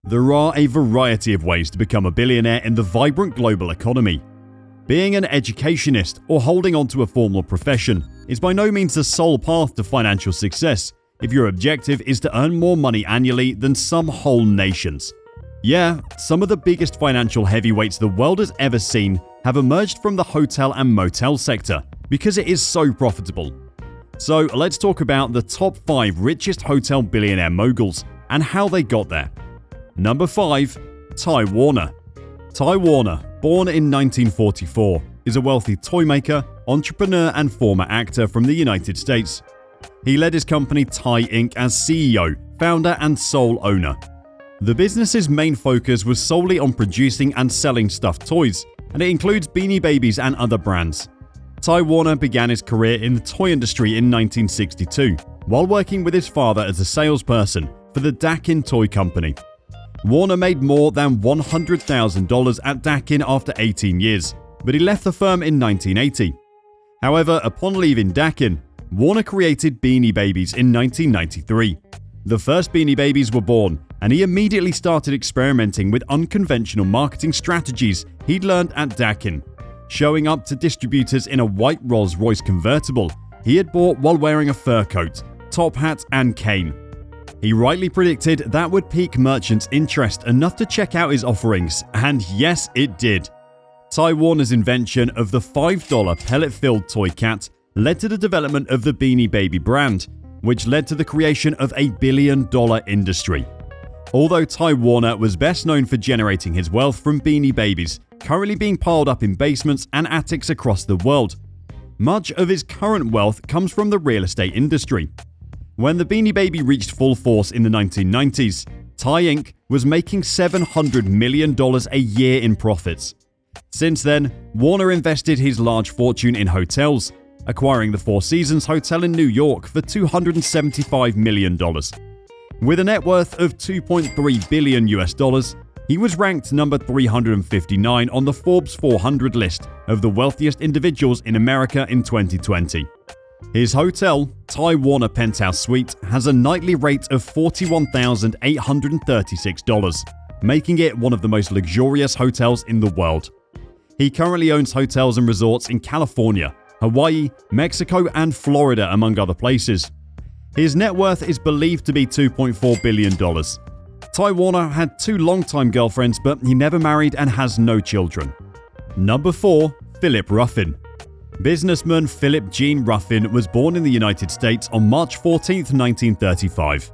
There are a variety of ways to become a billionaire in the vibrant global economy. Being an educationist or holding on to a formal profession is by no means the sole path to financial success if your objective is to earn more money annually than some whole nations. Yeah, some of the biggest financial heavyweights the world has ever seen have emerged from the hotel and motel sector because it is so profitable. So let's talk about the top 5 richest hotel billionaire moguls and how they got there. Number 5. Tai Warner. Tai Warner, born in 1944, is a wealthy toy maker, entrepreneur and former actor from the United States. He led his company Tai Inc. as CEO, founder and sole owner. The business's main focus was solely on producing and selling stuffed toys, and it includes Beanie Babies and other brands. Tai Warner began his career in the toy industry in 1962, while working with his father as a salesperson for the Dakin Toy Company. Warner made more than $100,000 at Dakin after 18 years, but he left the firm in 1980. However, upon leaving Dakin, Warner created Beanie Babies in 1993. The first Beanie Babies were born, and he immediately started experimenting with unconventional marketing strategies he'd learned at Dakin, showing up to distributors in a white Rolls-Royce convertible he had bought while wearing a fur coat, top hat and cane. He rightly predicted that would pique merchants' interest enough to check out his offerings, and yes, it did. Tai Warner's invention of the $5 pellet-filled toy cat led to the development of the Beanie Baby brand, which led to the creation of a billion-dollar industry. Although Tai Warner was best known for generating his wealth from Beanie Babies, currently being piled up in basements and attics across the world, much of his current wealth comes from the real estate industry. When the Beanie Baby reached full force in the 1990s, Tai Inc. was making $700 million a year in profits. Since then, Warner invested his large fortune in hotels, acquiring the Four Seasons Hotel in New York for $275 million. With a net worth of $2.3 billion, he was ranked number 359 on the Forbes 400 list of the wealthiest individuals in America in 2020. His hotel, Tai Warner Penthouse Suite, has a nightly rate of $41,836, making it one of the most luxurious hotels in the world. He currently owns hotels and resorts in California, Hawaii, Mexico, and Florida, among other places. His net worth is believed to be $2.4 billion. Tai Warner had 2 longtime girlfriends, but he never married and has no children. Number 4. Philip Ruffin. Businessman Philip Gene Ruffin was born in the United States on March 14, 1935.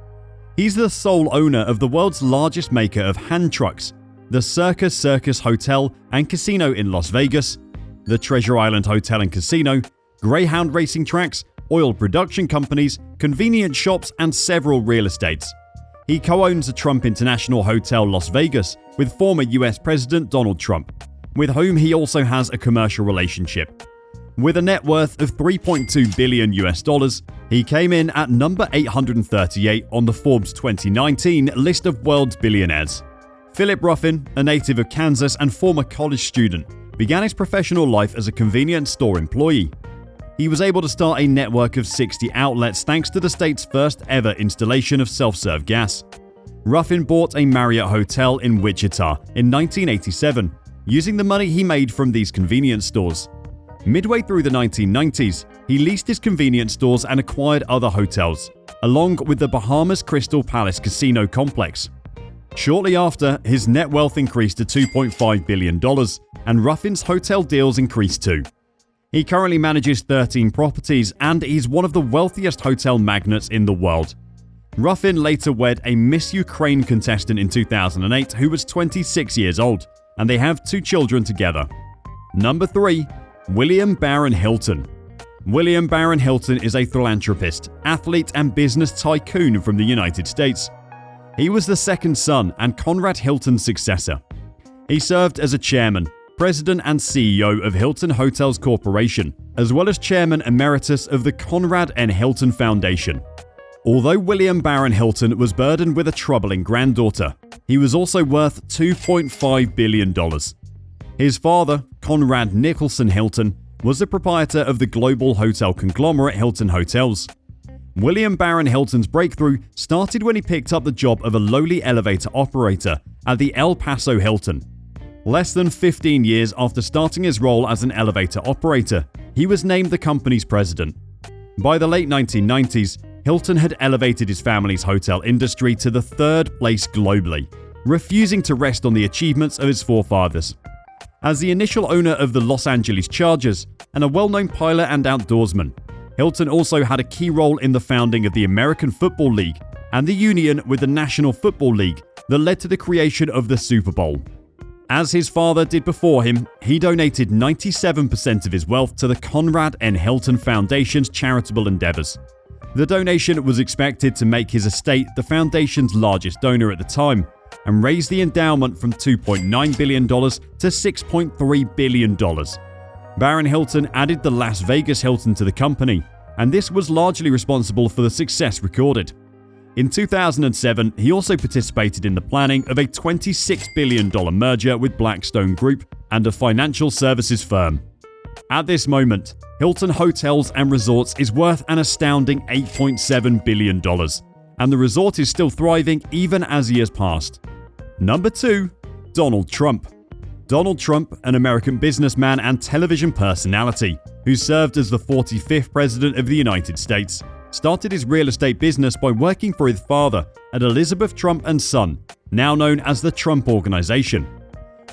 He's the sole owner of the world's largest maker of hand trucks, the Circus Hotel and Casino in Las Vegas, the Treasure Island Hotel and Casino, Greyhound racing tracks, oil production companies, convenience shops, and several real estates. He co-owns the Trump International Hotel Las Vegas with former US President Donald Trump, with whom he also has a commercial relationship. With a net worth of $3.2 billion, he came in at number 838 on the Forbes 2019 list of world's billionaires. Philip Ruffin, a native of Kansas and former college student, began his professional life as a convenience store employee. He was able to start a network of 60 outlets thanks to the state's first ever installation of self-serve gas. Ruffin bought a Marriott hotel in Wichita in 1987, using the money he made from these convenience stores. Midway through the 1990s, he leased his convenience stores and acquired other hotels, along with the Bahamas Crystal Palace Casino complex. Shortly after, his net wealth increased to $2.5 billion, and Ruffin's hotel deals increased too. He currently manages 13 properties, and he's one of the wealthiest hotel magnates in the world. Ruffin later wed a Miss Ukraine contestant in 2008 who was 26 years old, and they have 2 children together. Number 3. William Barron Hilton. William Barron Hilton is a philanthropist, athlete, and business tycoon from the United States. He was the second son and Conrad Hilton's successor. He served as a chairman, president, and CEO of Hilton Hotels Corporation, as well as chairman emeritus of the Conrad N. Hilton Foundation. Although William Barron Hilton was burdened with a troubling granddaughter, he was also worth $2.5 billion. His father, Conrad Nicholson Hilton, was the proprietor of the global hotel conglomerate Hilton Hotels. William Barron Hilton's breakthrough started when he picked up the job of a lowly elevator operator at the El Paso Hilton. Less than 15 years after starting his role as an elevator operator, he was named the company's president. By the late 1990s, Hilton had elevated his family's hotel industry to the third place globally, refusing to rest on the achievements of his forefathers. As the initial owner of the Los Angeles Chargers and a well-known pilot and outdoorsman, Hilton also had a key role in the founding of the American Football League and the union with the National Football League that led to the creation of the Super Bowl. As his father did before him, he donated 97% of his wealth to the Conrad N. Hilton Foundation's charitable endeavors. The donation was expected to make his estate the foundation's largest donor at the time and raise the endowment from $2.9 billion to $6.3 billion. Barron Hilton added the Las Vegas Hilton to the company, and this was largely responsible for the success recorded. In 2007, he also participated in the planning of a $26 billion merger with Blackstone Group and a financial services firm. At this moment, Hilton Hotels and Resorts is worth an astounding $8.7 billion, and the resort is still thriving even as years passed. Number 2. Donald Trump. Donald Trump, an American businessman and television personality who served as the 45th President of the United States, started his real estate business by working for his father at Elizabeth Trump & Son, now known as the Trump Organization.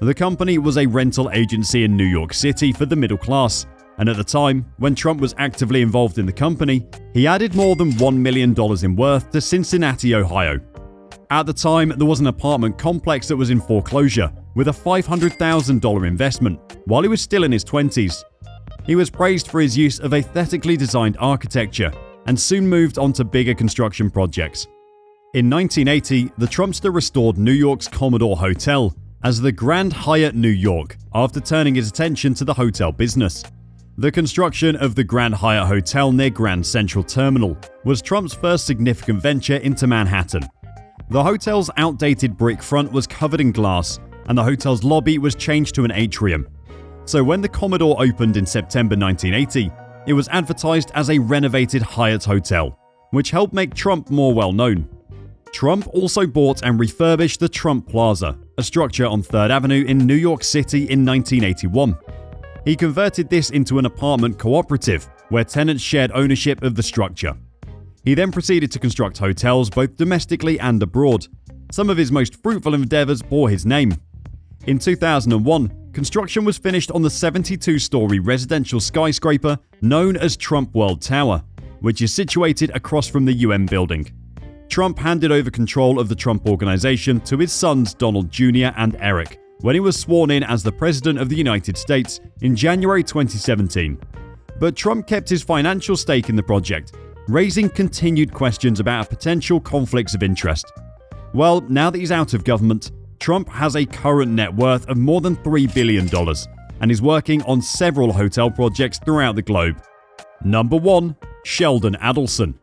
The company was a rental agency in New York City for the middle class, and at the time, when Trump was actively involved in the company, he added more than $1 million in worth to Cincinnati, Ohio. At the time, there was an apartment complex that was in foreclosure with a $500,000 investment while he was still in his 20s. He was praised for his use of aesthetically designed architecture and soon moved on to bigger construction projects. In 1980, the Trumpster restored New York's Commodore Hotel as the Grand Hyatt New York after turning his attention to the hotel business. The construction of the Grand Hyatt Hotel near Grand Central Terminal was Trump's first significant venture into Manhattan. The hotel's outdated brick front was covered in glass, and the hotel's lobby was changed to an atrium. So when the Commodore opened in September 1980, it was advertised as a renovated Hyatt hotel, which helped make Trump more well-known. Trump also bought and refurbished the Trump Plaza, a structure on 3rd Avenue in New York City in 1981. He converted this into an apartment cooperative where tenants shared ownership of the structure. He then proceeded to construct hotels both domestically and abroad. Some of his most fruitful endeavors bore his name. In 2001, construction was finished on the 72-story residential skyscraper known as Trump World Tower, which is situated across from the UN building. Trump handed over control of the Trump Organization to his sons Donald Jr. and Eric when he was sworn in as the President of the United States in January 2017. But Trump kept his financial stake in the project, raising continued questions about potential conflicts of interest. Well, now that he's out of government, Trump has a current net worth of more than $3 billion and is working on several hotel projects throughout the globe. Number 1. Sheldon Adelson.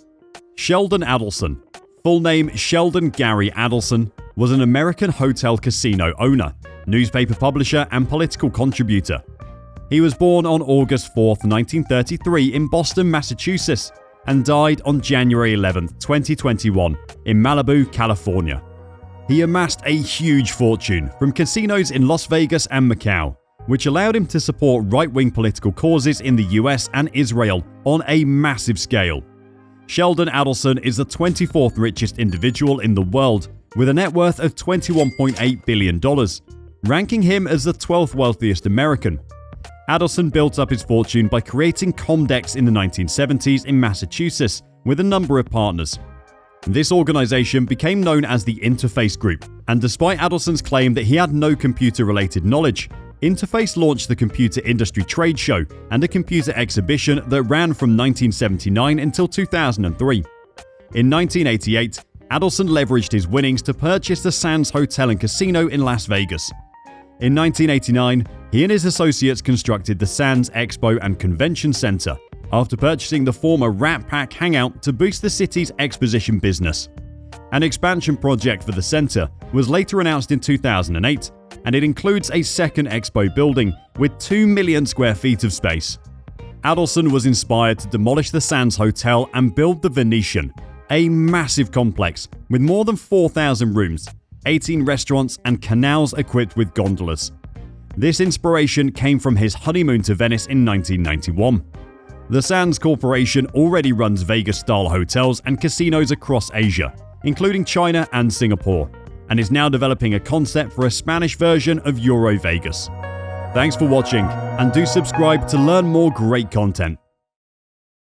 Sheldon Adelson, full name Sheldon Gary Adelson, was an American hotel casino owner, newspaper publisher, and political contributor. He was born on August 4, 1933 in Boston, Massachusetts, and died on January 11, 2021 in Malibu, California. He amassed a huge fortune from casinos in Las Vegas and Macau, which allowed him to support right-wing political causes in the US and Israel on a massive scale. Sheldon Adelson is the 24th richest individual in the world, with a net worth of $21.8 billion, ranking him as the 12th wealthiest American. Adelson built up his fortune by creating Comdex in the 1970s in Massachusetts with a number of partners. This organization became known as the Interface Group, and despite Adelson's claim that he had no computer-related knowledge, Interface launched the Computer Industry Trade Show and a computer exhibition that ran from 1979 until 2003. In 1988, Adelson leveraged his winnings to purchase the Sands Hotel and Casino in Las Vegas. In 1989, he and his associates constructed the Sands Expo and Convention Center after purchasing the former Rat Pack Hangout to boost the city's exposition business. An expansion project for the center was later announced in 2008, and it includes a second expo building with 2 million square feet of space. Adelson was inspired to demolish the Sands Hotel and build the Venetian, a massive complex with more than 4,000 rooms, 18 restaurants and canals equipped with gondolas. This inspiration came from his honeymoon to Venice in 1991. The Sands Corporation already runs Vegas-style hotels and casinos across Asia, including China and Singapore, and is now developing a concept for a Spanish version of Euro Vegas. Thanks for watching, and do subscribe to learn more great content.